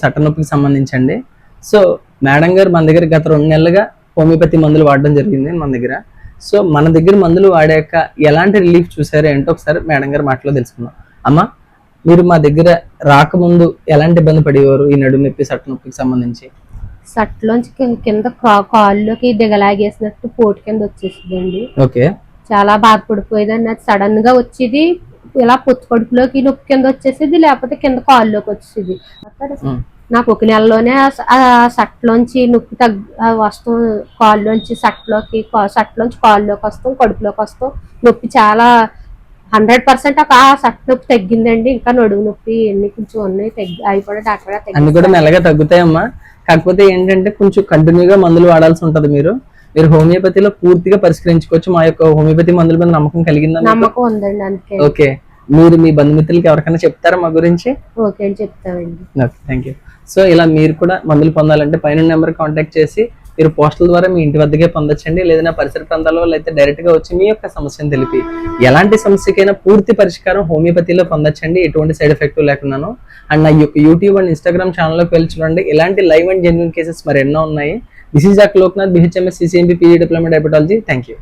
సట్ట నొప్పికి సంబంధించండి. So madam గారు మన దగ్గర గత 2 నెలలుగా హోమియోపతి మందులు వాడడం జరిగింది మన దగ్గర. సో మన దగ్గర మందులు వాడాక ఎలాంటి రిలీఫ్ చూసారో ఏంటో ఒకసారి మేడం గారి మాటలో తెలుసుకుందాం. అమ్మా, మీరు మా దగ్గర రాకముందు ఎలాంటి ఇబ్బంది పడేవారు ఈ నడుము నొప్పి సట్ట నొప్పికి సంబంధించి? సట్లోంచి కింద కాళ్ళలోకి దిగలాగేసినట్టు పోటు కింద వచ్చేసిందండి. ఓకే, చాలా బాధపడిపోయేదండి. అది సడన్ గా వచ్చేది, ఇలా పొత్తు కడుపులోకి నొప్పి కింద వచ్చేసేది, లేకపోతే కింద కాళ్ళలోకి వచ్చేది. నాకు 1 నెలలోనే ఆ సట్లోంచి నొప్పి వస్తాం, కాళ్ళలోంచి సట్లోంచి కాళ్ళలోకి వస్తాం, కడుపులోకి వస్తాం. నొప్పి చాలా 100% ఆ సట్ నొప్పి తగ్గిందండి. ఇంకా నడుము నొప్పి ఎన్ని కొంచెం ఉన్నాయి, అవి కూడా డాక్టర్ గారు అన్ని కూడా మెల్లగా తగ్గుతాయమ్మా. కాకపోతే ఏంటంటే కొంచెం కంటిన్యూగా మందులు వాడాల్సి ఉంటది. మీరు హోమియోపతిలో పూర్తిగా పరిష్కరించుకోవచ్చు. మా యొక్క హోమియోపతి మందుల మీద నమ్మకం కలిగిందా? నమ్మకం ఉందండి. అందుకే ఓకే, మీరు మీ బంధుమిత్రులకి ఎవరికైనా చెప్తారా మా గురించి? ఓకే అని చెప్తామండి. Okay, thank you. సో ఇలా మీరు కూడా మందులు పొందాలంటే పైన నెంబర్ కాంటాక్ట్ చేసి మీరు పోస్టల్ ద్వారా మీ ఇంటి వద్దకే పొందొచ్చండి. లేదా పరిసర ప్రాంతాల్లో అయితే డైరెక్ట్ గా వచ్చి మీ యొక్క సమస్యను తెలిపి ఎలాంటి సమస్యకైనా పూర్తి పరిష్కారం హోమియోపతిలో పొందొచ్చండి, ఎటువంటి సైడ్ ఎఫెక్ట్ లేకున్నాను. అండ్ నా యొక్క యూట్యూబ్ అండ్ ఇన్స్టాగ్రామ్ ఛానల్లోకి వెళ్ళి చూడండి, ఇలాంటి లైవ్ అండ్ జెన్యూన్ కేసెస్ మరి ఎన్నో ఉన్నాయి. This is doctor Loknath, BHMS CCMP PG diploma diabetology. Thank you.